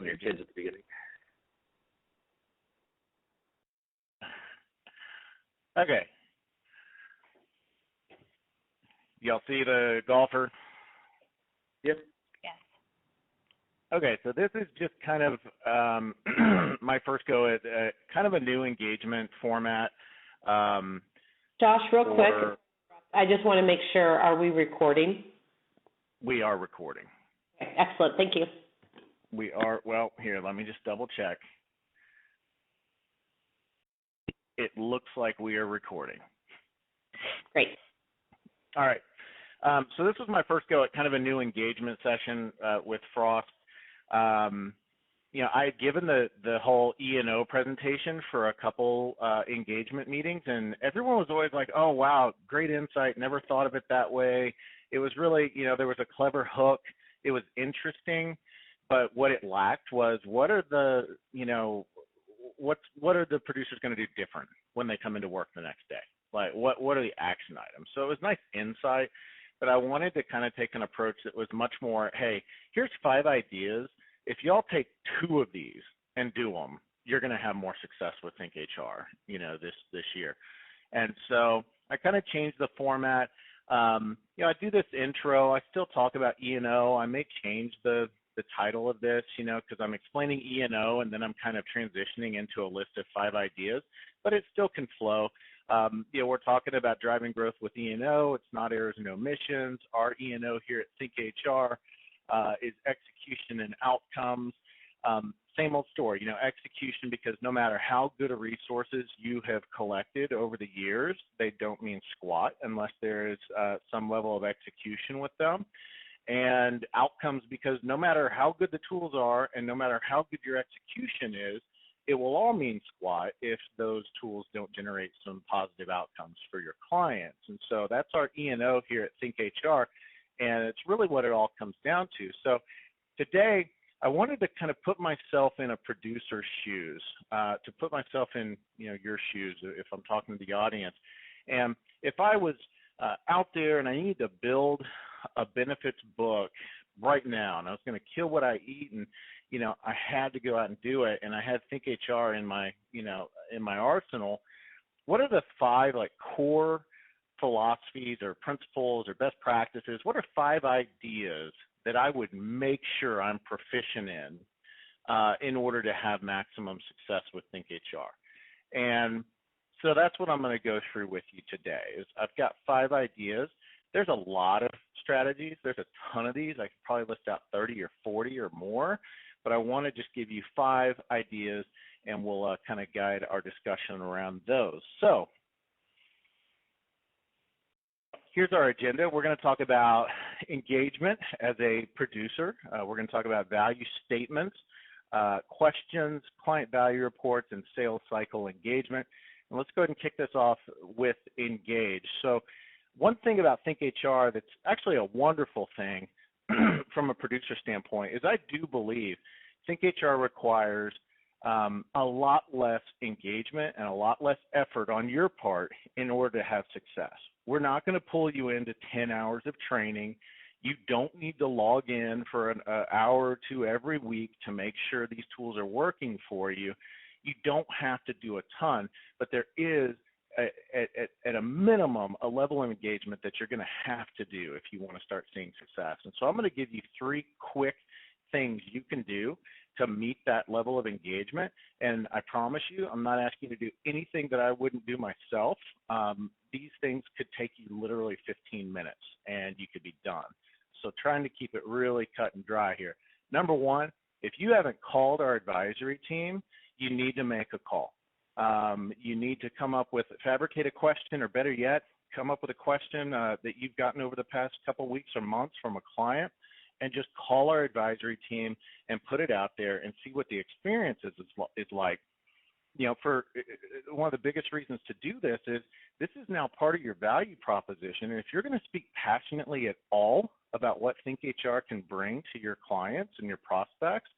when your kids at the beginning. Okay. Y'all see the golfer? Yep. Yes. Okay, so this is just kind of my first go at kind of a new engagement format. Josh, real quick, I just want to make sure, are we recording? We are recording. Okay, excellent, thank you. We are, well, here, let me just double check. It looks like we are recording. Great. All right. So this was my first go at kind of a new engagement session with Frost. You know, I had given the whole E&O presentation for a couple engagement meetings, and everyone was always like, oh, wow, great insight, never thought of it that way. It was really, you know, there was a clever hook. It was interesting, but what it lacked was what are the, you know, what are the producers going to do different when they come into work the next day? Like, what are the action items? So it was nice insight, but I wanted to kind of take an approach that was much more, hey, here's 5 ideas. If y'all take 2 of these and do them, you're going to have more success with Think HR, you know, this year. And so I kind of changed the format. You know, I do this intro. I still talk about E&O. I may change the title of this, you know, because I'm explaining E&O and then I'm kind of transitioning into a list of 5 ideas, but it still can flow. You know, we're talking about driving growth with E&O. It's not errors and omissions. Our E&O here at Think HR is execution and outcomes. Same old story, you know, execution, because no matter how good of resources you have collected over the years, they don't mean squat unless there is some level of execution with them. And outcomes, because no matter how good the tools are and no matter how good your execution is, it will all mean squat if those tools don't generate some positive outcomes for your clients. And so that's our E&O here at Think HR, and it's really what it all comes down to. So today, I wanted to kind of put myself in a producer's shoes, to put myself in, you know, your shoes if I'm talking to the audience. And if I was out there and I needed to build a benefits book right now, and I was going to kill what I eat, and you know, I had to go out and do it, and I had Think HR in my, you know, in my arsenal. What are the 5 like core philosophies or principles or best practices? What are 5 ideas that I would make sure I'm proficient in order to have maximum success with Think HR? And so that's what I'm going to go through with you today. Is I've got 5 ideas. There's a lot of strategies. There's a ton of these. I could probably list out 30 or 40 or more, but I want to just give you 5 ideas, and we'll kind of guide our discussion around those. So here's our agenda. We're going to talk about engagement as a producer. We're going to talk about value statements, questions, client value reports, and sales cycle engagement. And let's go ahead and kick this off with engage. So one thing about Think HR that's actually a wonderful thing from a producer standpoint is I do believe Think HR requires a lot less engagement and a lot less effort on your part in order to have success. We're not going to pull you into 10 hours of training. You don't need to log in for an hour or 2 every week to make sure these tools are working for you. You don't have to do a ton, but there is at a minimum, a level of engagement that you're going to have to do if you want to start seeing success. And so I'm going to give you 3 quick things you can do to meet that level of engagement. And I promise you, I'm not asking you to do anything that I wouldn't do myself. These things could take you literally 15 minutes and you could be done. So trying to keep it really cut and dry here. Number 1, if you haven't called our advisory team, you need to make a call. You need to come up with, fabricate a question, or better yet, come up with a question that you've gotten over the past couple weeks or months from a client, and just call our advisory team and put it out there and see what the experience is like. You know, for one of the biggest reasons to do this is now part of your value proposition. And if you're going to speak passionately at all about what Think HR can bring to your clients and your prospects,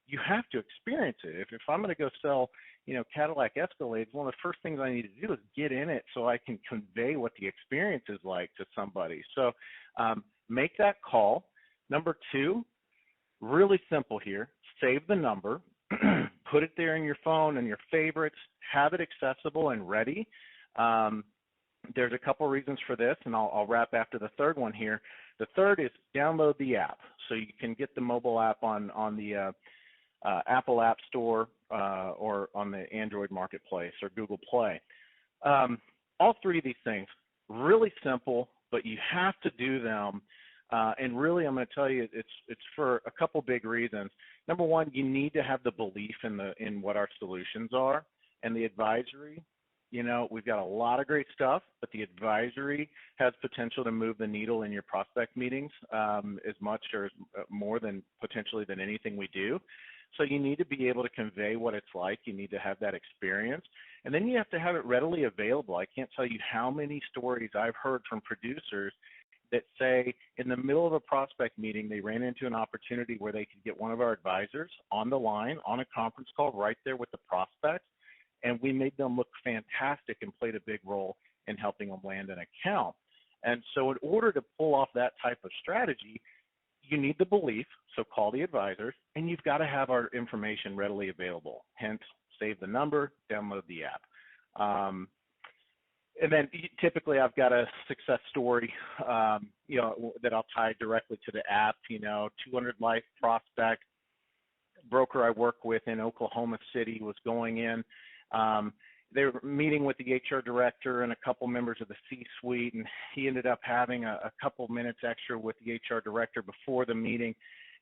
you have to experience it. If I'm going to go sell, you know, Cadillac Escalades, one of the first things I need to do is get in it so I can convey what the experience is like to somebody. So make that call. Number 2, really simple here, save the number, put it there in your phone and your favorites, have it accessible and ready. There's a couple reasons for this, and I'll wrap after the third one here. The third is download the app. So you can get the mobile app on the Apple App Store or on the Android Marketplace or Google Play. All three of these things, really simple, but you have to do them. And really, I'm going to tell you, it's for a couple big reasons. Number one, you need to have the belief in what our solutions are, and the advisory. You know, we've got a lot of great stuff, but the advisory has potential to move the needle in your prospect meetings as much or more than potentially than anything we do. So you need to be able to convey what it's like. You need to have that experience. And then you have to have it readily available. I can't tell you how many stories I've heard from producers that say in the middle of a prospect meeting, they ran into an opportunity where they could get one of our advisors on the line on a conference call right there with the prospect. And we made them look fantastic and played a big role in helping them land an account. And so in order to pull off that type of strategy, you need the belief, so call the advisors, and you've got to have our information readily available. Hence, save the number, download the app. And then typically I've got a success story, you know, that I'll tie directly to the app. You know, 200 life prospect broker I work with in Oklahoma City was going in. They were meeting with the HR director and a couple members of the C-suite, and he ended up having a couple minutes extra with the HR director before the meeting.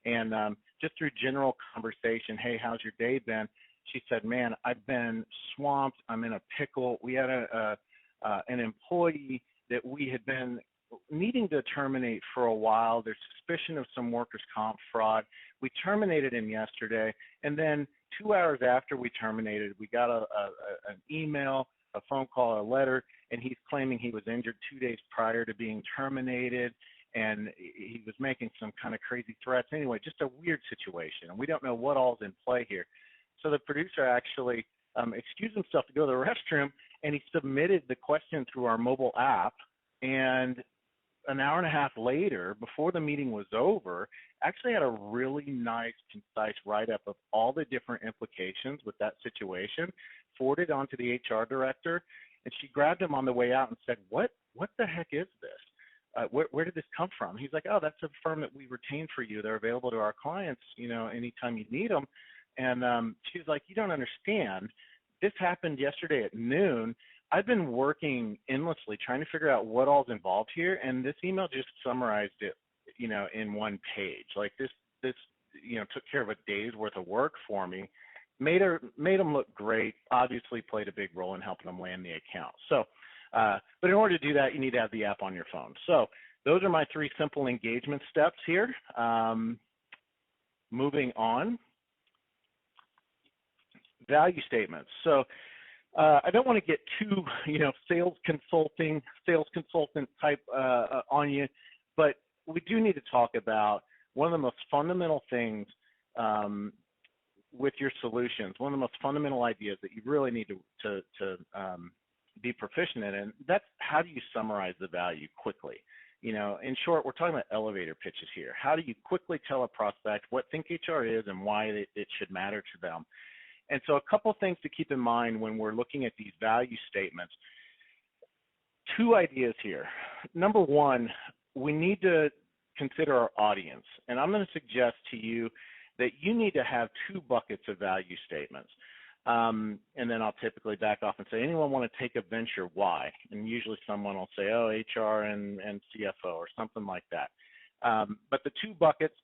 And just through general conversation, hey, how's your day been? She said, man, I've been swamped. I'm in a pickle. We had an employee that we had been needing to terminate for a while. There's suspicion of some workers' comp fraud. We terminated him yesterday, and then 2 hours after we terminated, we got an email, a phone call, a letter, and he's claiming he was injured 2 days prior to being terminated, and he was making some kind of crazy threats. Anyway, just a weird situation, and we don't know what all's in play here. So the producer actually excused himself to go to the restroom, and he submitted the question through our mobile app, and an hour and a half later, before the meeting was over, actually had a really nice, concise write-up of all the different implications with that situation, forwarded on to the HR director, and she grabbed him on the way out and said, what the heck is this? Where did this come from? He's like, oh, that's a firm that we retained for you. They're available to our clients, you know, anytime you need them. And she's like, you don't understand. This happened yesterday at noon. I've been working endlessly trying to figure out what all's involved here, and this email just summarized it, you know, in one page. Like this, you know, took care of a day's worth of work for me, made them look great, obviously played a big role in helping them land the account. So, but in order to do that, you need to have the app on your phone. So those are my 3 simple engagement steps here. Moving on, value statements. So, I don't want to get too, you know, sales consultant type on you, but we do need to talk about one of the most fundamental things with your solutions, one of the most fundamental ideas that you really need to be proficient in, and that's how do you summarize the value quickly? You know, in short, we're talking about elevator pitches here. How do you quickly tell a prospect what Think HR is and why it should matter to them? And so a couple things to keep in mind when we're looking at these value statements. 2 ideas here. Number one, we need to consider our audience. And I'm going to suggest to you that you need to have 2 buckets of value statements. And then I'll typically back off and say, anyone want to take a venture? Why? And usually someone will say, oh, HR and CFO or something like that. But the 2 buckets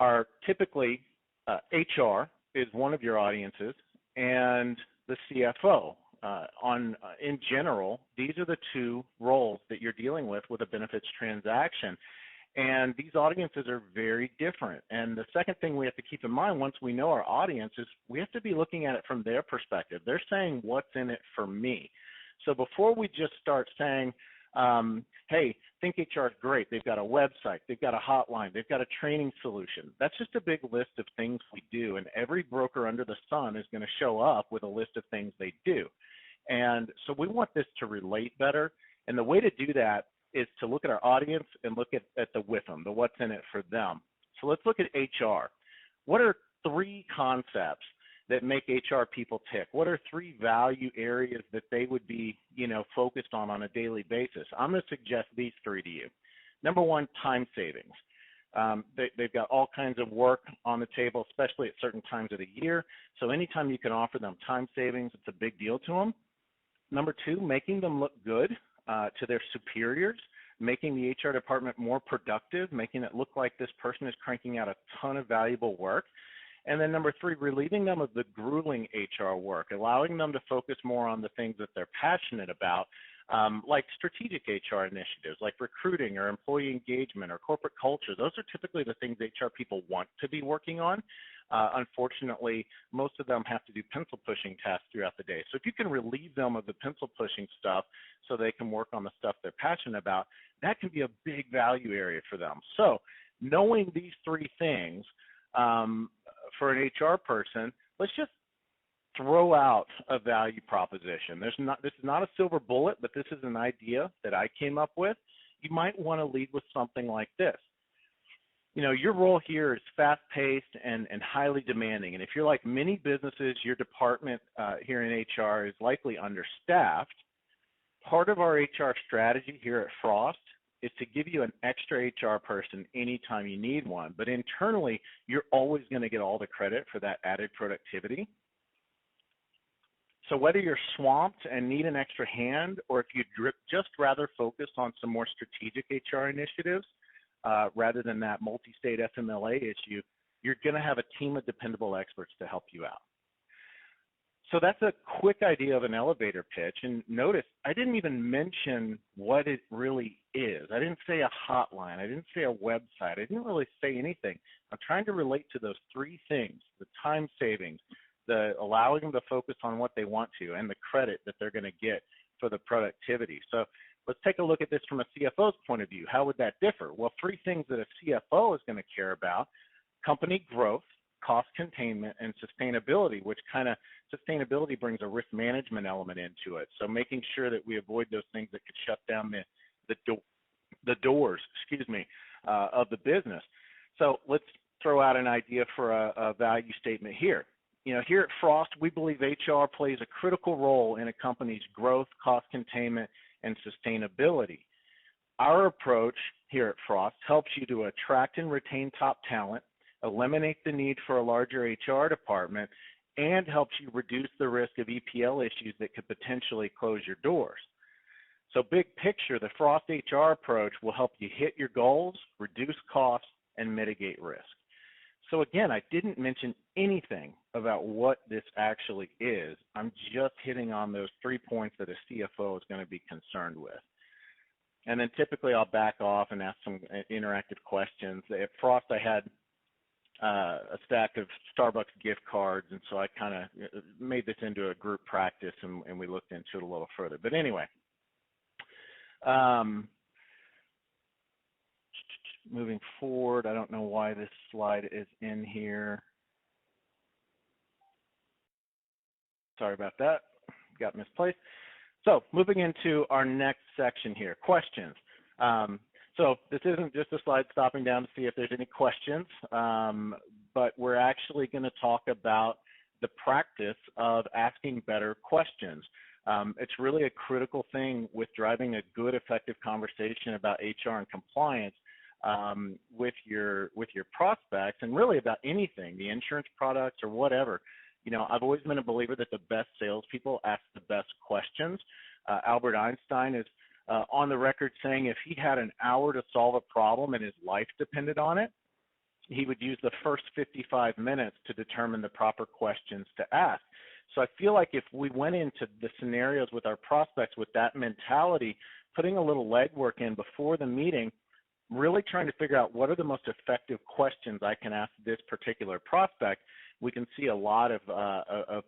are typically HR is one of your audiences, and the CFO. In general, these are the 2 roles that you're dealing with a benefits transaction. And these audiences are very different. And the second thing we have to keep in mind once we know our audience is we have to be looking at it from their perspective. They're saying, what's in it for me? So before we just start saying, hey, Think HR is great. They've got a website, they've got a hotline, they've got a training solution. That's just a big list of things we do, and every broker under the sun is going to show up with a list of things they do. And so we want this to relate better, and the way to do that is to look at our audience and look at the with them, the what's in it for them. So let's look at HR. what are 3 concepts that make HR people tick? What are 3 value areas that they would be, focused on a daily basis? I'm going to suggest these 3 to you. Number 1, time savings. They've got all kinds of work on the table, especially at certain times of the year. So anytime you can offer them time savings, it's a big deal to them. Number 2, making them look good to their superiors, making the HR department more productive, making it look like this person is cranking out a ton of valuable work. And then number 3, relieving them of the grueling HR work, allowing them to focus more on the things that they're passionate about, like strategic HR initiatives, like recruiting or employee engagement or corporate culture. Those are typically the things HR people want to be working on. Unfortunately, most of them have to do pencil pushing tasks throughout the day. So if you can relieve them of the pencil pushing stuff so they can work on the stuff they're passionate about, that can be a big value area for them. So knowing these 3 things for an HR person, let's just throw out a value proposition. This is not a silver bullet, but this is an idea that I came up with. You might want to lead with something like this. Your role here is fast-paced and highly demanding. And if you're like many businesses, your department here in HR is likely understaffed. Part of our HR strategy here at Frost is to give you an extra HR person anytime you need one. But internally, you're always going to get all the credit for that added productivity. So whether you're swamped and need an extra hand, or if you'd just rather focus on some more strategic HR initiatives, rather than that multi-state FMLA issue, you're going to have a team of dependable experts to help you out. So that's a quick idea of an elevator pitch. And notice, I didn't even mention what it really is. I didn't say a hotline. I didn't say a website. I didn't really say anything. I'm trying to relate to those 3 things: the time savings, the allowing them to focus on what they want to, and the credit that they're going to get for the productivity. So let's take a look at this from a CFO's point of view. How would that differ? Well, 3 things that a CFO is going to care about: company growth, cost containment, and sustainability, which sustainability brings a risk management element into it. So making sure that we avoid those things that could shut down the doors, of the business. So let's throw out an idea for a value statement here. Here at Frost, we believe HR plays a critical role in a company's growth, cost containment, and sustainability. Our approach here at Frost helps you to attract and retain top talent, eliminate the need for a larger HR department, and helps you reduce the risk of EPL issues that could potentially close your doors. So big picture, the Frost HR approach will help you hit your goals, reduce costs, and mitigate risk. So again, I didn't mention anything about what this actually is. I'm just hitting on those 3 points that a CFO is going to be concerned with. And then typically I'll back off and ask some interactive questions. At Frost, I had a stack of Starbucks gift cards, and so I kind of made this into a group practice, and we looked into it a little further. But anyway, moving forward, I don't know why this slide is in here. Sorry about that, got misplaced. So moving into our next section here, questions. So this isn't just a slide stopping down to see if there's any questions, but we're actually going to talk about the practice of asking better questions. It's really a critical thing with driving a good, effective conversation about HR and compliance with your prospects, and really about anything, the insurance products or whatever. I've always been a believer that the best salespeople ask the best questions. Albert Einstein is on the record saying if he had an hour to solve a problem and his life depended on it, he would use the first 55 minutes to determine the proper questions to ask. So I feel like if we went into the scenarios with our prospects with that mentality, putting a little legwork in before the meeting, really trying to figure out what are the most effective questions I can ask this particular prospect, we can see a lot of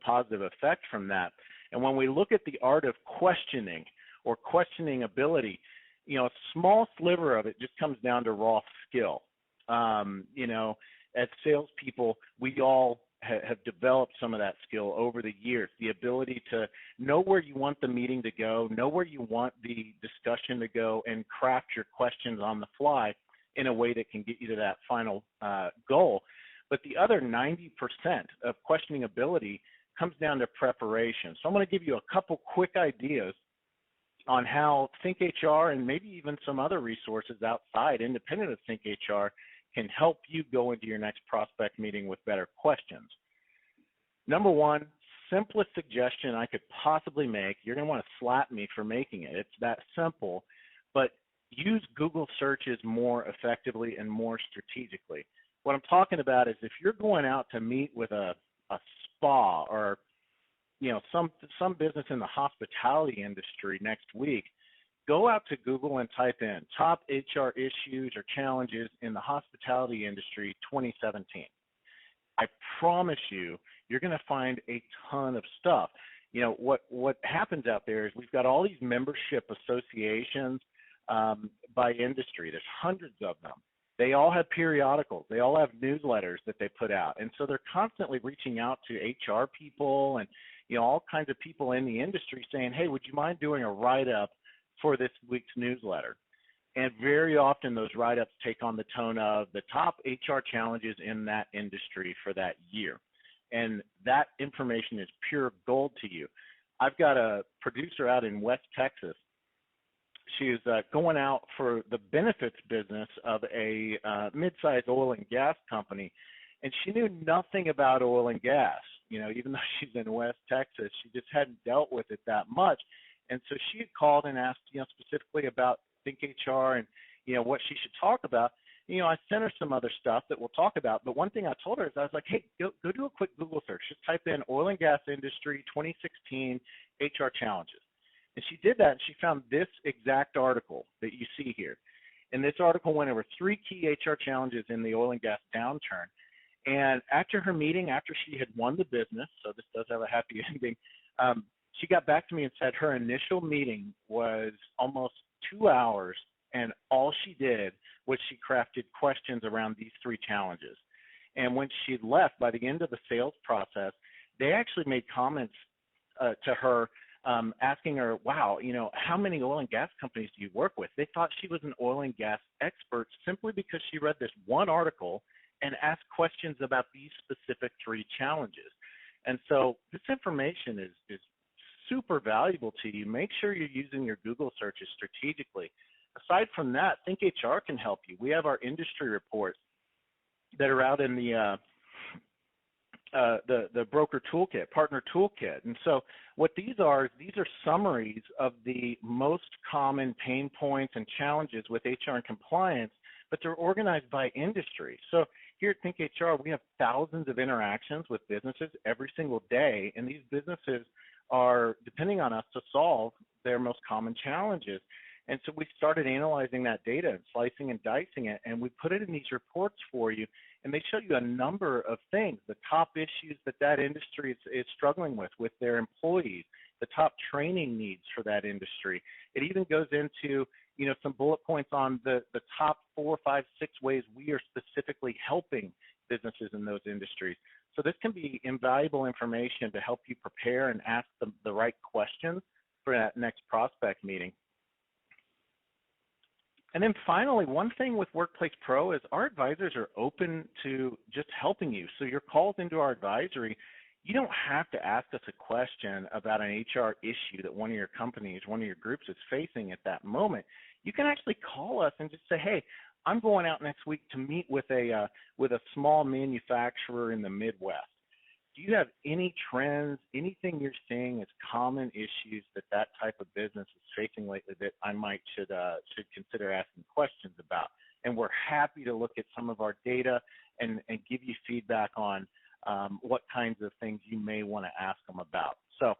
positive effect from that. And when we look at the art of questioning or questioning ability, a small sliver of it just comes down to raw skill. As salespeople, we all have developed some of that skill over the years, the ability to know where you want the meeting to go, know where you want the discussion to go, and craft your questions on the fly in a way that can get you to that final goal. But the other 90% of questioning ability comes down to preparation. So I'm going to give you a couple quick ideas on how Think HR and maybe even some other resources outside, independent of Think HR, can help you go into your next prospect meeting with better questions. Number one, simplest suggestion I could possibly make, you're going to want to slap me for making it. It's that simple, but use Google searches more effectively and more strategically. What I'm talking about is if you're going out to meet with a spa or some business in the hospitality industry next week, go out to Google and type in top HR issues or challenges in the hospitality industry 2017. I promise you, you're going to find a ton of stuff. What happens out there is we've got all these membership associations by industry. There's hundreds of them. They all have periodicals. They all have newsletters that they put out. And so they're constantly reaching out to HR people and all kinds of people in the industry saying, hey, would you mind doing a write-up for this week's newsletter? And very often those write-ups take on the tone of the top HR challenges in that industry for that year. And that information is pure gold to you. I've got a producer out in West Texas. She's going out for the benefits business of a mid-sized oil and gas company, and she knew nothing about oil and gas. Even though she's in West Texas, she just hadn't dealt with it that much. And so she had called and asked, specifically about Think HR and, what she should talk about. I sent her some other stuff that we'll talk about, but one thing I told her is I was like, hey, go do a quick Google search. Just type in oil and gas industry 2016 HR challenges. And she did that, and she found this exact article that you see here. And this article went over 3 key HR challenges in the oil and gas downturn. And after her meeting, after she had won the business, so this does have a happy ending, she got back to me and said her initial meeting was almost 2 hours, and all she did was she crafted questions around these 3 challenges. And when she left, by the end of the sales process, they actually made comments to her asking her, wow, how many oil and gas companies do you work with? They thought she was an oil and gas expert simply because she read this one article and asked questions about these specific 3 challenges. And so this information is super valuable to you. Make sure you're using your Google searches strategically. Aside from that, Think HR can help you. We have our industry reports that are out in the broker toolkit, partner toolkit. And so what these are summaries of the most common pain points and challenges with HR and compliance, but they're organized by industry. So here at Think HR, we have thousands of interactions with businesses every single day, and these businesses are depending on us to solve their most common challenges. And so we started analyzing that data and slicing and dicing it, and we put it in these reports for you, and they show you a number of things, the top issues that industry is struggling with their employees, the top training needs for that industry. It even goes into some bullet points on the top 4, 5, 6 ways we are specifically helping businesses in those industries. So this can be invaluable information to help you prepare and ask the right questions for that next prospect meeting. And then finally, one thing with Workplace Pro is our advisors are open to just helping you. So your calls into our advisory, you don't have to ask us a question about an HR issue that one of your companies, one of your groups is facing at that moment. You can actually call us and just say, hey, I'm going out next week to meet with a small manufacturer in the Midwest. Do you have any trends, anything you're seeing as common issues that type of business is facing lately that I should consider asking questions about? And we're happy to look at some of our data and give you feedback on what kinds of things you may want to ask them about. So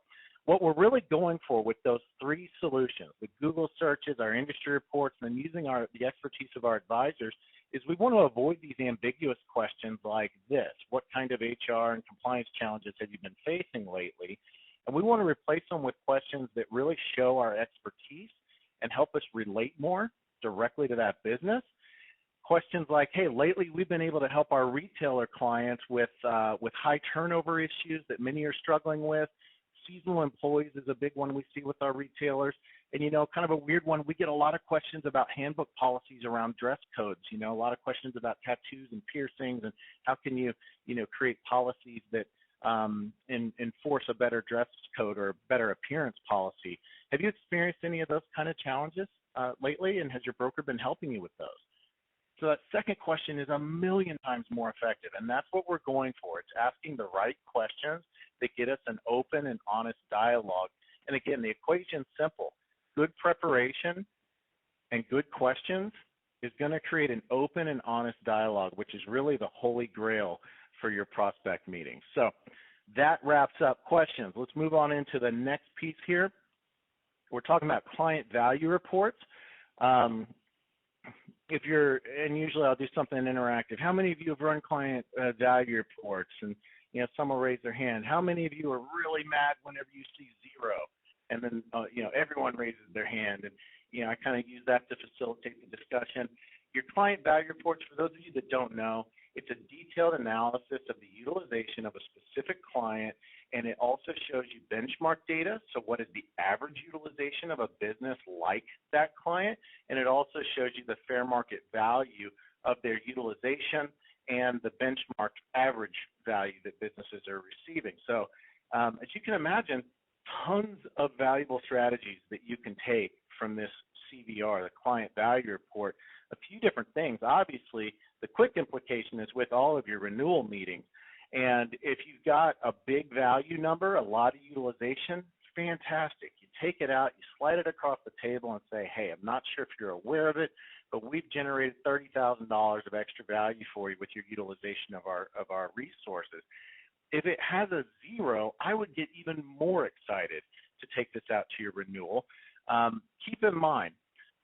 what we're really going for with those 3 solutions, the Google searches, our industry reports, and then using the expertise of our advisors, is we want to avoid these ambiguous questions like this. What kind of HR and compliance challenges have you been facing lately? And we want to replace them with questions that really show our expertise and help us relate more directly to that business. Questions like, hey, lately we've been able to help our retailer clients with high turnover issues that many are struggling with. Seasonal employees is a big one we see with our retailers. And, kind of a weird one, we get a lot of questions about handbook policies around dress codes, a lot of questions about tattoos and piercings, and how can you, create policies that enforce a better dress code or a better appearance policy. Have you experienced any of those kind of challenges lately, and has your broker been helping you with those? So that second question is a million times more effective, and that's what we're going for. It's asking the right questions that get us an open and honest dialogue. And again, the equation's simple. Good preparation and good questions is going to create an open and honest dialogue, which is really the holy grail for your prospect meeting. So that wraps up questions. Let's move on into the next piece here. We're talking about client value reports. And usually I'll do something interactive. How many of you have run client value reports? And, some will raise their hand. How many of you are really mad whenever you see 0? And then, everyone raises their hand. And, I kind of use that to facilitate the discussion. Your client value reports, for those of you that don't know, it's a detailed analysis of the utilization of a specific client, and it also shows you benchmark data. So what is the average utilization of a business like that client? And it also shows you the fair market value of their utilization and the benchmark average value that businesses are receiving. So as you can imagine, tons of valuable strategies that you can take from this CVR, the client value report. A few different things. Obviously, the quick implication is with all of your renewal meetings. And if you've got a big value number, a lot of utilization, fantastic. You take it out, you slide it across the table and say, hey, I'm not sure if you're aware of it, but we've generated $30,000 of extra value for you with your utilization of our resources. If it has a 0, I would get even more excited to take this out to your renewal. Keep in mind,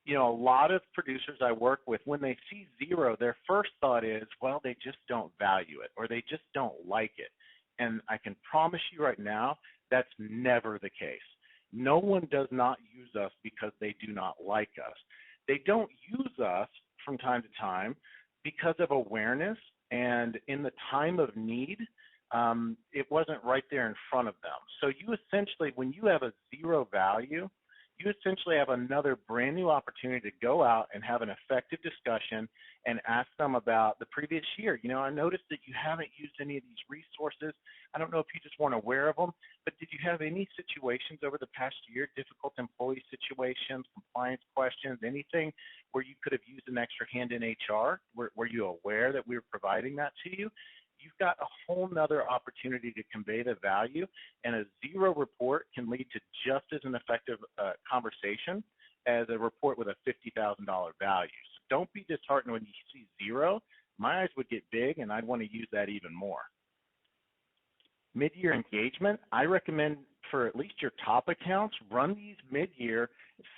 a lot of producers I work with, when they see 0, their first thought is, well, they just don't value it or they just don't like it. And I can promise you right now, that's never the case. No one does not use us because they do not like us. They don't use us from time to time because of awareness, and in the time of need, it wasn't right there in front of them. So you essentially, when you have a 0 value, you essentially have another brand new opportunity to go out and have an effective discussion and ask them about the previous year. I noticed that you haven't used any of these resources. I don't know if you just weren't aware of them, but did you have any situations over the past year, difficult employee situations, compliance questions, anything where you could have used an extra hand in HR? Were you aware that we were providing that to you? You've got a whole nother opportunity to convey the value, and a 0 report can lead to just as an effective conversation as a report with a $50,000 value. So don't be disheartened when you see 0. My eyes would get big, and I'd want to use that even more. Mid-year engagement, I recommend for at least your top accounts, run these mid-year,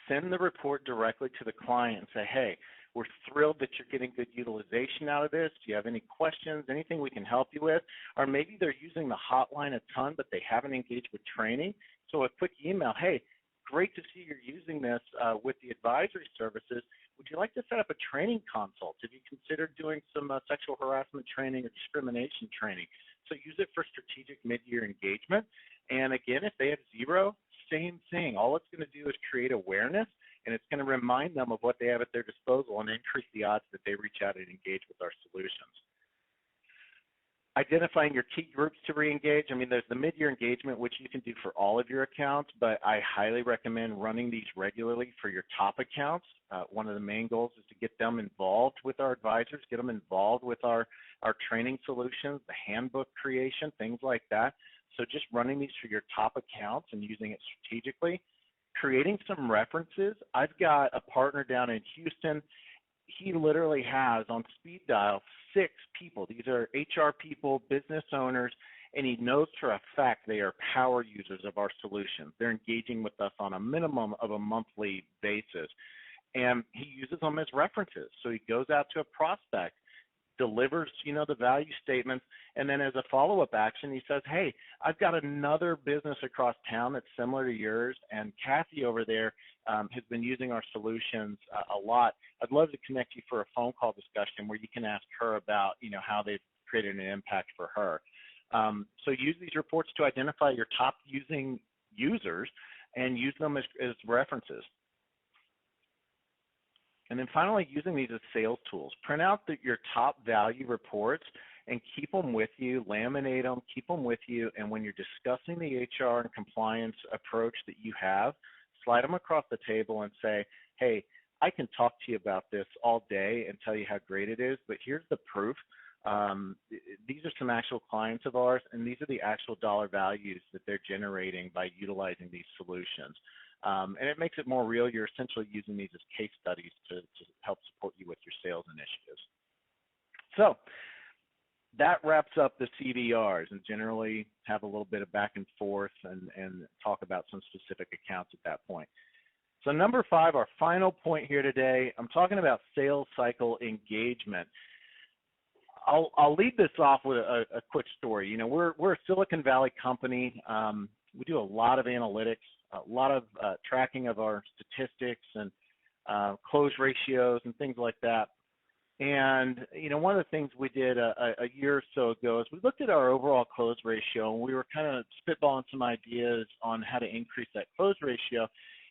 send the report directly to the client and say, hey, we're thrilled that you're getting good utilization out of this. Do you have any questions, anything we can help you with? Or maybe they're using the hotline a ton, but they haven't engaged with training. So a quick email, hey, great to see you're using this with the advisory services. Would you like to set up a training consult? Have you considered doing some sexual harassment training or discrimination training? So use it for strategic mid-year engagement. And again, if they have 0, same thing. All it's going to do is create awareness, and it's going to remind them of what they have at their disposal and increase the odds that they reach out and engage with our solutions. Identifying your key groups to re-engage. I mean, there's the mid-year engagement, which you can do for all of your accounts, but I highly recommend running these regularly for your top accounts. One of the main goals is to get them involved with our advisors, get them involved with our training solutions, the handbook creation, things like that. So just running these for your top accounts and using it strategically. Creating some references. I've got a partner down in Houston. He literally has on speed dial 6 people. These are HR people, business owners, and he knows for a fact they are power users of our solutions. They're engaging with us on a minimum of a monthly basis. And he uses them as references. So he goes out to a prospect, delivers, the value statements, and then as a follow-up action, he says, hey, I've got another business across town that's similar to yours, and Kathy over there has been using our solutions a lot. I'd love to connect you for a phone call discussion where you can ask her about, how they've created an impact for her. So use these reports to identify your top using users and use them as references. And then finally, using these as sales tools. Print out your top value reports and keep them with you, laminate them, keep them with you, and when you're discussing the HR and compliance approach that you have, slide them across the table and say, hey, I can talk to you about this all day and tell you how great it is, but here's the proof. These are some actual clients of ours, and these are the actual dollar values that they're generating by utilizing these solutions. And it makes it more real. You're essentially using these as case studies to help support you with your sales initiatives. So that wraps up the CVRs, and generally have a little bit of back and forth and talk about some specific accounts at that point. So number 5, our final point here today, I'm talking about sales cycle engagement. I'll lead this off with a quick story. You know, we're a Silicon Valley company. We do a lot of analytics, a lot of tracking of our statistics and close ratios and things like that. And, you know, one of the things we did a year or so ago is we looked at our overall close ratio, and we were kind of spitballing some ideas on how to increase that close ratio.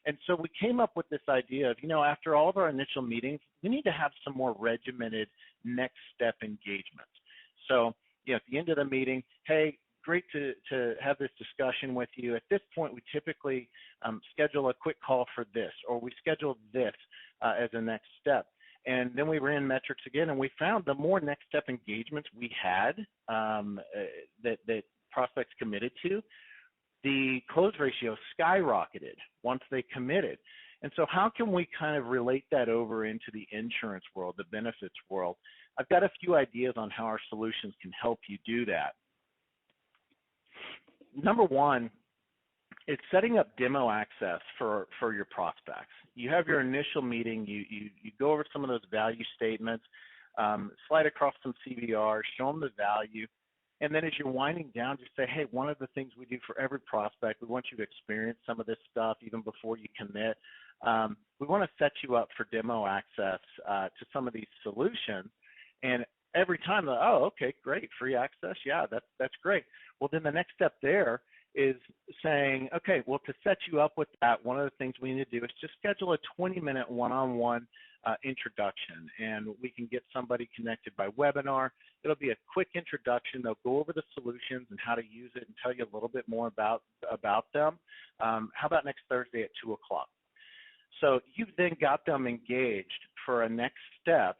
And so we came up with this idea of, you know, after all of our initial meetings, we need to have some more regimented next step engagements. So, you know, at the end of the meeting, hey, great to have this discussion with you. At this point, we typically schedule a quick call for this, or we schedule this as a next step. And then we ran metrics again, and we found the more next step engagements we had that prospects committed to, the close ratio skyrocketed once they committed. And so how can we kind of relate that over into the insurance world, the benefits world? I've got a few ideas on how our solutions can help you do that. Number 1, it's setting up demo access for your prospects. You have your initial meeting, you go over some of those value statements, slide across some CVRs, show them the value, and then as you're winding down, just say, hey, one of the things we do for every prospect, we want you to experience some of this stuff even before you commit. We want to set you up for demo access to some of these solutions. And every time, oh, okay, great, free access, yeah, that's great. Well, then the next step there is saying, okay, well, to set you up with that, one of the things we need to do is just schedule a 20-minute one-on-one introduction, and we can get somebody connected by webinar. It'll be a quick introduction. They'll go over the solutions and how to use it and tell you a little bit more about them. How about next Thursday at 2 o'clock? So you've then got them engaged for a next step.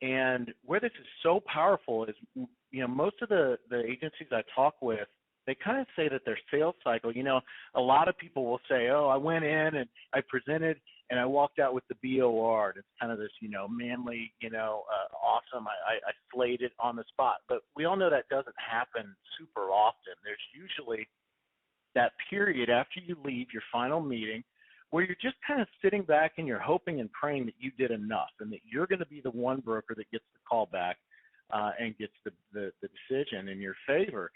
And where this is so powerful is, you know, most of the agencies I talk with, they kind of say that their sales cycle, you know, a lot of people will say, oh, I went in and I presented and I walked out with the BOR. And it's kind of this, you know, manly, you know, awesome. I slayed it on the spot. But we all know that doesn't happen super often. There's usually that period after you leave your final meeting where you're just kind of sitting back and you're hoping and praying that you did enough and that you're going to be the one broker that gets the call back and gets the decision in your favor.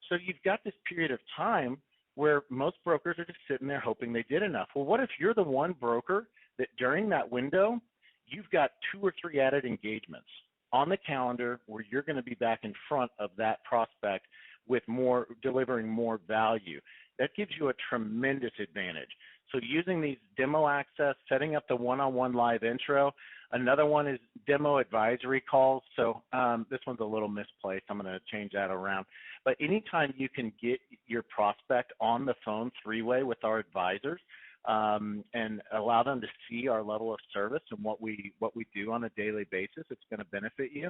So you've got this period of time where most brokers are just sitting there hoping they did enough. Well, what if you're the one broker that during that window, you've got 2 or 3 added engagements on the calendar where you're going to be back in front of that prospect with more, delivering more value? That gives you a tremendous advantage. So using these demo access, setting up the one-on-one live intro. Another one is demo advisory calls. So this one's a little misplaced. I'm going to change that around. But anytime you can get your prospect on the phone 3-way with our advisors and allow them to see our level of service and what we do on a daily basis, it's going to benefit you.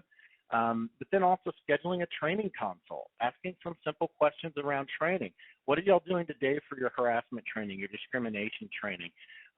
But then also scheduling a training consult, asking some simple questions around training. What are y'all doing today for your harassment training, your discrimination training?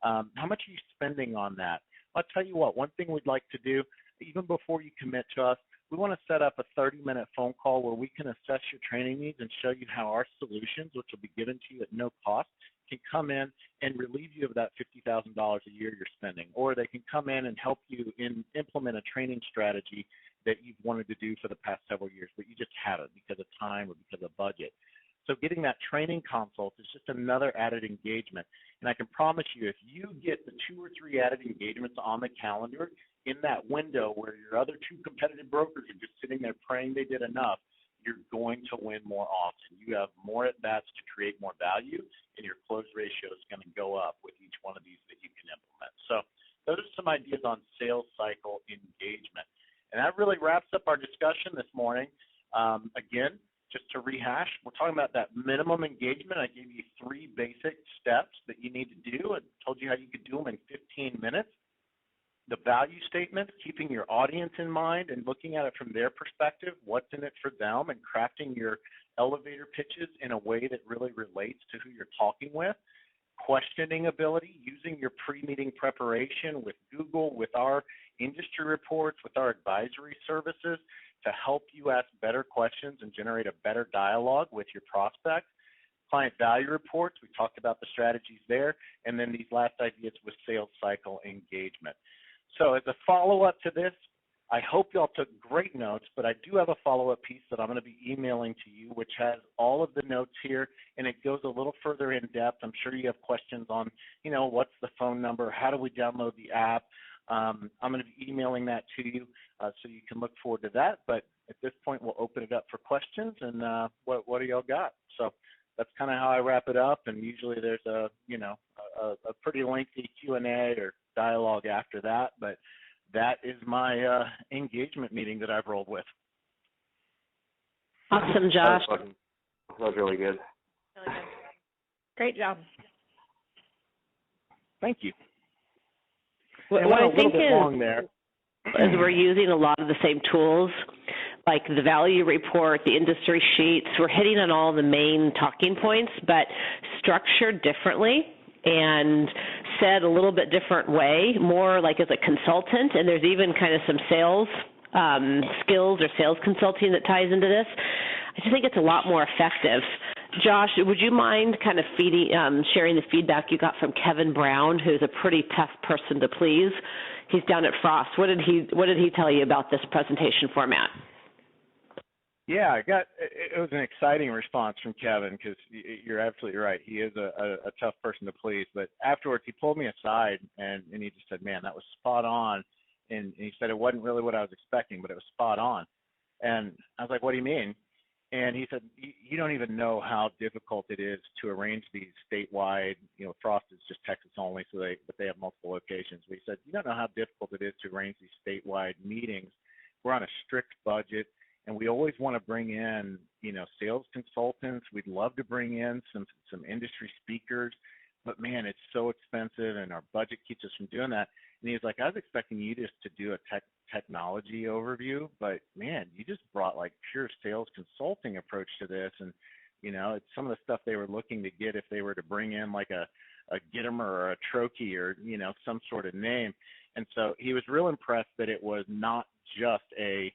How much are you spending on that? I'll tell you what, one thing we'd like to do, even before you commit to us, we want to set up a 30-minute phone call where we can assess your training needs and show you how our solutions, which will be given to you at no cost, can come in and relieve you of that $50,000 a year you're spending. Or they can come in and help you implement a training strategy that you've wanted to do for the past several years, but you just haven't because of time or because of budget. So getting that training consult is just another added engagement. And I can promise you, if you get the 2 or 3 added engagements on the calendar in that window where your other 2 competitive brokers are just sitting there praying they did enough, you're going to win more often. You have more at-bats to create more value, and your close ratio is going to go up with each one of these that you can implement. So those are some ideas on sales cycle engagement. And that really wraps up our discussion this morning. Again, just to rehash, we're talking about that minimum engagement. I gave you 3 basic steps that you need to do and told you how you could do them in 15 minutes. The value statement, keeping your audience in mind and looking at it from their perspective, what's in it for them, and crafting your elevator pitches in a way that really relates to who you're talking with. Questioning ability, using your pre-meeting preparation with Google, with our industry reports, with our advisory services to help you ask better questions and generate a better dialogue with your prospects. Client value reports, we talked about the strategies there, and then these last ideas with sales cycle engagement. So as a follow-up to this, I hope y'all took great notes, but I do have a follow-up piece that I'm going to be emailing to you, which has all of the notes here, and it goes a little further in depth. I'm sure you have questions on, what's the phone number? How do we download the app? I'm going to be emailing that to you, so you can look forward to that. But at this point, we'll open it up for questions, and what do y'all got? So that's kind of how I wrap it up, and usually there's a pretty lengthy Q&A or dialogue after that, but that is my engagement meeting that I've rolled with. Awesome, Josh. That was really good. Really good. Great job. Thank you. What I I think is long there. is we're using a lot of the same tools, like the value report, the industry sheets. We're hitting on all the main talking points, but structured differently and said a little bit different way, more like as a consultant, and there's even kind of some sales skills or sales consulting that ties into this. I just think it's a lot more effective. Josh, would you mind kind of sharing the feedback you got from Kevin Brown, who's a pretty tough person to please? He's down at Frost. What did he tell you about this presentation format? Yeah, it was an exciting response from Kevin, because you're absolutely right. He is a tough person to please. But afterwards, he pulled me aside and he just said, "Man, that was spot on." And he said it wasn't really what I was expecting, but it was spot on. And I was like, "What do you mean?" And he said, "You don't even know how difficult it is to arrange these statewide. Frost is just Texas only, but they have multiple locations." But he said, "You don't know how difficult it is to arrange these statewide meetings. We're on a strict budget. And we always want to bring in, sales consultants. We'd love to bring in some industry speakers, but man, it's so expensive, and our budget keeps us from doing that." And he's like, "I was expecting you just to do a technology overview, but man, you just brought like pure sales consulting approach to this." And it's some of the stuff they were looking to get if they were to bring in like a Gittimer or a Trokey or some sort of name. And so he was real impressed that it was not just a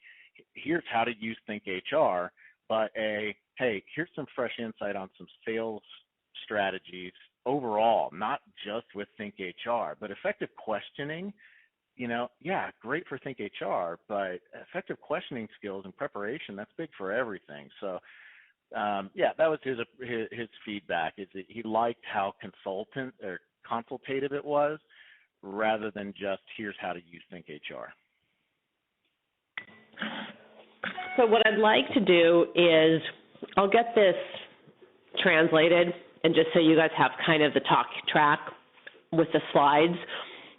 here's how to use Think HR, but hey, here's some fresh insight on some sales strategies overall, not just with Think HR, but effective questioning. Great for Think HR, but effective questioning skills and preparation, that's big for everything. So, that was his feedback, is that he liked how consultative it was, rather than just here's how to use Think HR. So what I'd like to do is I'll get this translated, and just so you guys have kind of the talk track with the slides.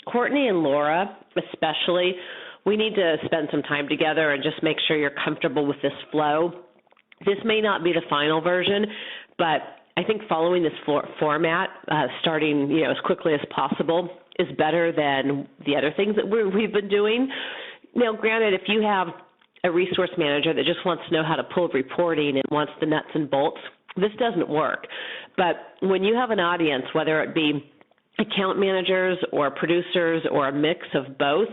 Courtney and Laura especially, we need to spend some time together and just make sure you're comfortable with this flow. This may not be the final version, but I think following this format, starting as quickly as possible, is better than the other things that we've been doing. Now, granted, if you have a resource manager that just wants to know how to pull reporting and wants the nuts and bolts, this doesn't work. But when you have an audience, whether it be account managers or producers or a mix of both,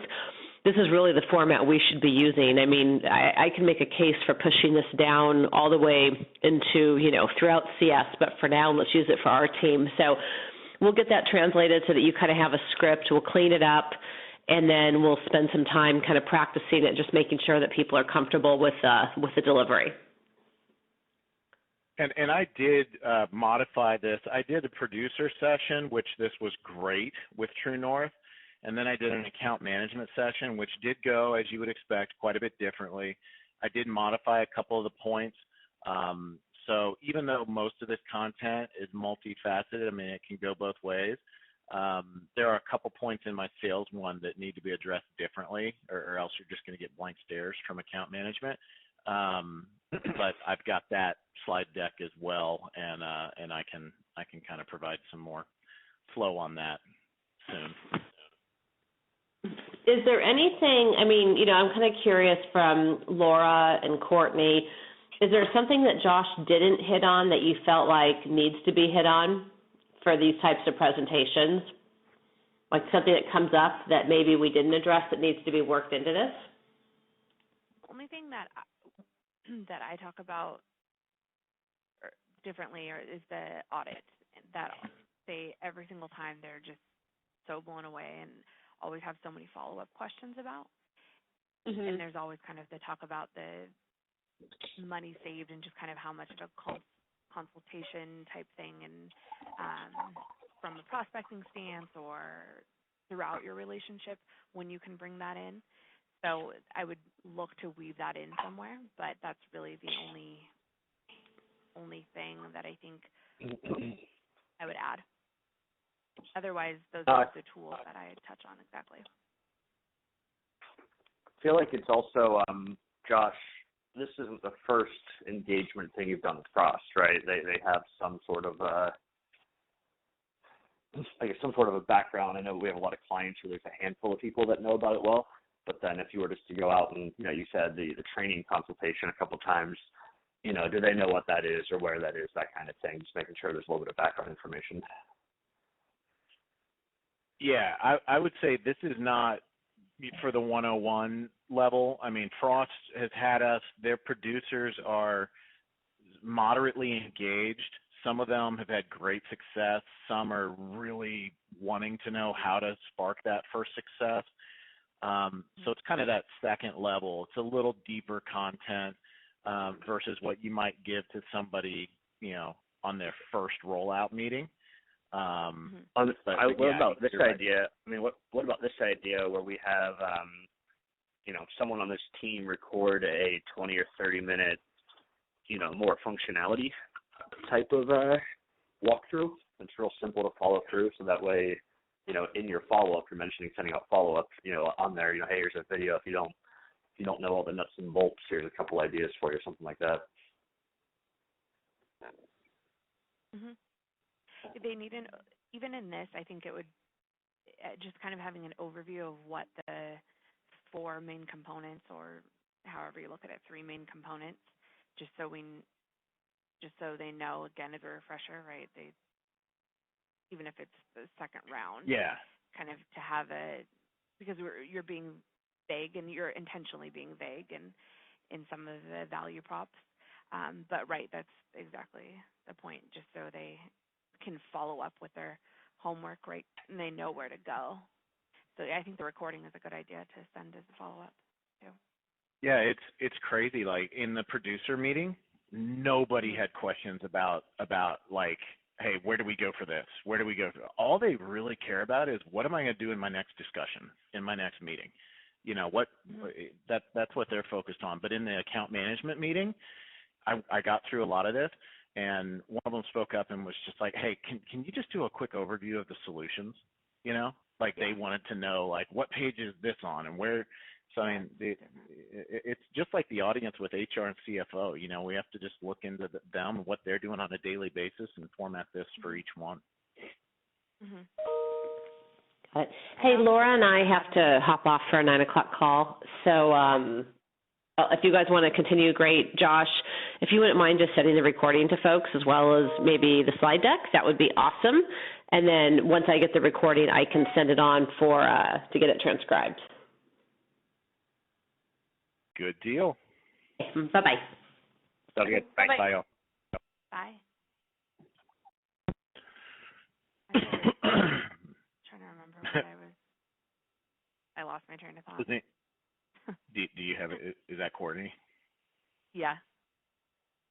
this is really the format we should be using. I mean, I can make a case for pushing this down all the way into, throughout CS, but for now, let's use it for our team. So we'll get that translated so that you kind of have a script. We'll clean it up, and then we'll spend some time kind of practicing it, just making sure that people are comfortable with the delivery. And I did modify this. I did a producer session, which this was great with True North, and then I did an account management session, which did go, as you would expect, quite a bit differently. I did modify a couple of the points. So even though most of this content is multifaceted, I mean, it can go both ways. There are a couple points in my sales one that need to be addressed differently, or else you're just going to get blank stares from account management. But I've got that slide deck as well, and I can kind of provide some more flow on that soon. Is there anything, I mean, you know, I'm kind of curious from Laura and Courtney, is there something that Josh didn't hit on that you felt like needs to be hit on for these types of presentations? Like something that comes up that maybe we didn't address that needs to be worked into this? The only thing that I talk about differently is the audit. That they every single time they're just so blown away and always have so many follow-up questions about. Mm-hmm. And there's always kind of the talk about the money saved and just kind of how much of a consultation type thing, and from a prospecting stance or throughout your relationship when you can bring that in. So I would look to weave that in somewhere, but that's really the only thing that I think I would add. Otherwise, those are the tools that I touch on exactly. I feel like it's also, Josh, this isn't the first engagement thing you've done with Frost, right? They have some sort of some sort of a background. I know we have a lot of clients where there's a handful of people that know about it well, but then if you were just to go out and, you know, you said the training consultation a couple times, you know, do they know what that is or where that is, that kind of thing, just making sure there's a little bit of background information. Yeah, I would say this is not for the 101 level. I mean, Frost has had us, their producers are moderately engaged. Some of them have had great success. Some are really wanting to know how to spark that first success. So it's kind of that second level. It's a little deeper content versus what you might give to somebody, you know, on their first rollout meeting. What about this idea? I mean, what about this idea where we have, you know, someone on this team record a 20 or 30 minute, you know, more functionality type of walkthrough? It's real simple to follow through, so that way, you know, in your follow-up, you're mentioning sending out follow-up, you know, on there, you know, hey, here's a video. If you don't know all the nuts and bolts, here's a couple ideas for you, something like that. Mm-hmm. They need even in this, I think it would just kind of having an overview of what the 4 main components, or however you look at it, 3 main components, just so they know, again, as a refresher, right? Even if it's the second round. Yeah. Kind of to have because you're being vague, and you're intentionally being vague in some of the value props. But right, that's exactly the point, just so they can follow up with their homework, right, and they know where to go. So I think the recording is a good idea to send as a follow-up too. Yeah, it's crazy. Like in the producer meeting, nobody had questions about like, hey, where do we go for this? Where do we go? All they really care about is, what am I going to do in my next discussion, in my next meeting? You know, that's what they're focused on. But in the account management meeting, I got through a lot of this, and one of them spoke up and was just like, hey, can you just do a quick overview of the solutions? You know, like they wanted to know, like, what page is this on and where. So, I mean, it's just like the audience with HR and CFO. You know, we have to just look into them, what they're doing on a daily basis, and format this for each one. Mm-hmm. Hey, Laura and I have to hop off for a 9 o'clock call. So if you guys want to continue, great. Josh, if you wouldn't mind just sending the recording to folks as well as maybe the slide deck, that would be awesome. And then once I get the recording, I can send it on to get it transcribed. Good deal. Bye-bye. Sounds good. Thanks. Bye, y'all. Bye. Trying to remember what I lost my train of thought. Do you have it? Is that Courtney? Yeah.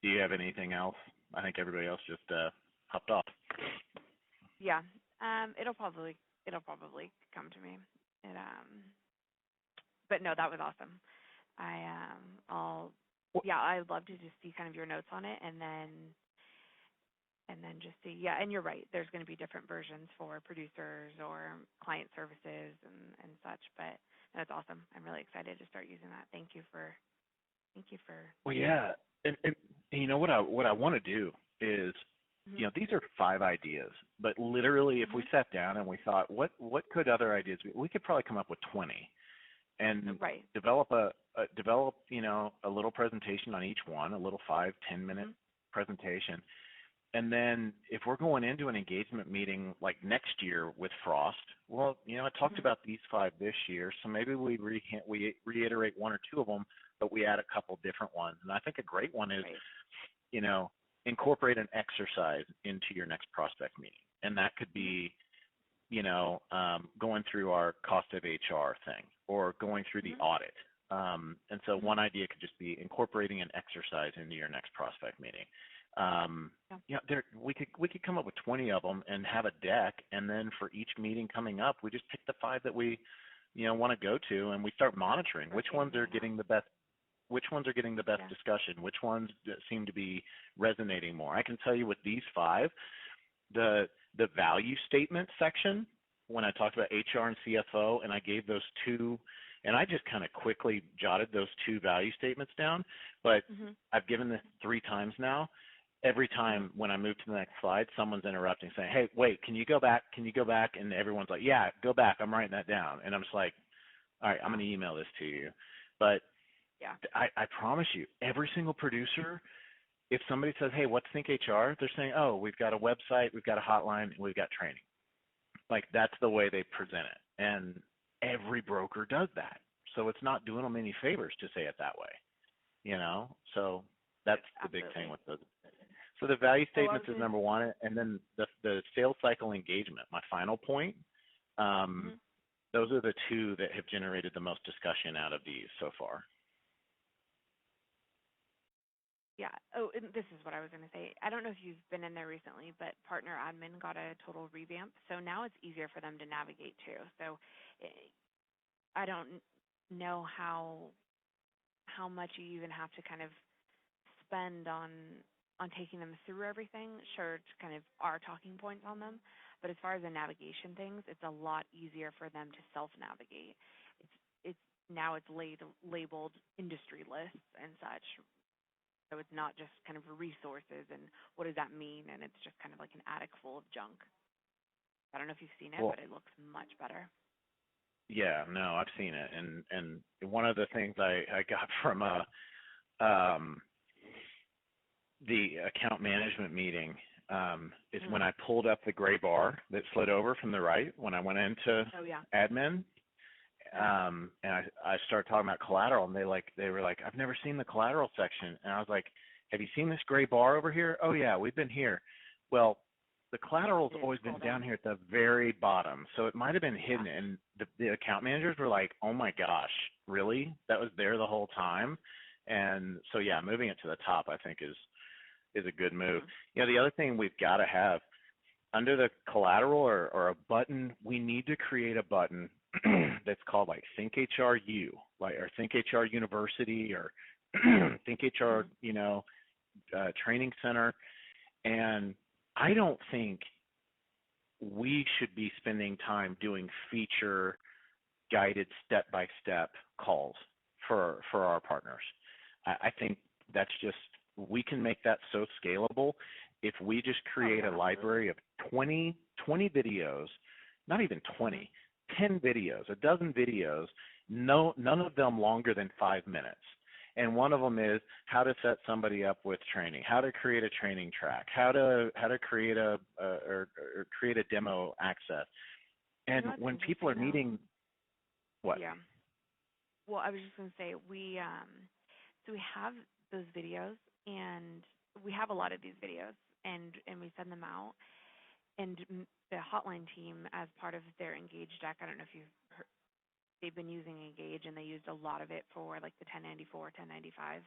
Do you have anything else? I think everybody else just hopped off. Yeah. It'll probably come to me. But no, that was awesome. I'll yeah, I'd love to just see kind of your notes on it, and then just see. Yeah, and you're right. There's going to be different versions for producers or client services and such. But that's awesome. I'm really excited to start using that. Thank you for. Well, yeah, and you know what I want to do is, Mhm. you know, these are 5 ideas, but literally, if we Mhm. sat down and we thought, what could other ideas be? We could probably come up with 20, and Right. develop you know, a little presentation on each one, a little 5-10 minute Mhm. presentation. And then if we're going into an engagement meeting like next year with Frost, well, you know, I talked Mhm. about these 5 this year, so maybe we reiterate 1 or 2 of them, but we add a couple different ones. And I think a great one is, Right. you know, incorporate an exercise into your next prospect meeting. And that could be, you know, going through our cost of HR thing or going through the Mhm. audit. And so Mhm. one idea could just be incorporating an exercise into your next prospect meeting. Yeah. You know, we could come up with 20 of them and have a deck, and then for each meeting coming up, we just pick the 5 that we, you know, want to go to, and we start monitoring which ones are getting the best. Which ones are getting the best Yeah. discussion? Which ones that seem to be resonating more? I can tell you with these 5, the value statement section, when I talked about HR and CFO, and I gave those 2, and I just kind of quickly jotted those 2 value statements down, but Mhm. I've given this 3 times now. Every time when I move to the next slide, someone's interrupting, saying, "Hey, wait, can you go back? Can you go back?" And everyone's like, "Yeah, go back. I'm writing that down." And I'm just like, "All right, I'm going to email this to you." But Yeah. I promise you, every single producer, if somebody says, "Hey, what's Think HR?" they're saying, "Oh, we've got a website, we've got a hotline, and we've got training." Like that's the way they present it, and every broker does that. So it's not doing them any favors to say it that way, you know. So that's the big thing Absolutely. with those. So the value Oh, I was statements is gonna. number 1, and then the sales cycle engagement. My final point. Mhm. Those are the 2 that have generated the most discussion out of these so far. Yeah. Oh, and this is what I was going to say. I don't know if you've been in there recently, but Partner Admin got a total revamp, so now it's easier for them to navigate too. So I don't know how much you even have to kind of spend on taking them through everything. Sure, it's kind of our talking points on them, but as far as the navigation things, it's a lot easier for them to self-navigate. It's now it's labeled industry lists and such, so it's not just kind of resources and what does that mean, and it's just kind of like an attic full of junk. I don't know if you've seen it, Well, but it looks much better. yeah, no, I've seen it, and one of the things I got from um, the account management meeting is when I pulled up the gray bar that slid over from the right when I went into Oh yeah. admin, and I started talking about collateral, and they were like, "I've never seen the collateral section," and I was like, "Have you seen this gray bar over here?" "Oh yeah, we've been here." Well, the collateral's Did always scroll been down down. here at the very bottom, so it might have been Yeah. hidden, and the account managers were like, "Oh my gosh, really? That was there the whole time?" And so yeah, moving it to the top, I think is a good move. Mhm. You know, the other thing we've got to have under the collateral or a button, we need to create a button that's called like Think HRU, like or Think HR University or Think HR, Mhm. you know, training center. And I don't think we should be spending time doing feature guided step-by-step calls for our partners. I think that's just, we can make that so scalable if we just Oh create yeah, a absolutely. library of 20 videos, not even Mhm. 20, 10 videos, a dozen videos, none of them longer than 5 minutes. And one of them is how to set somebody up with training, how to create a training track, how to create or create a demo access. You know And what's when people interesting are though? meeting, what? Yeah. Well, I was just gonna say so we have those videos, and we have a lot of these videos, and we send them out, and the hotline team, as part of their Engage deck, I don't know if you've heard, they've been using Engage, and they used a lot of it for like the 1094, 1095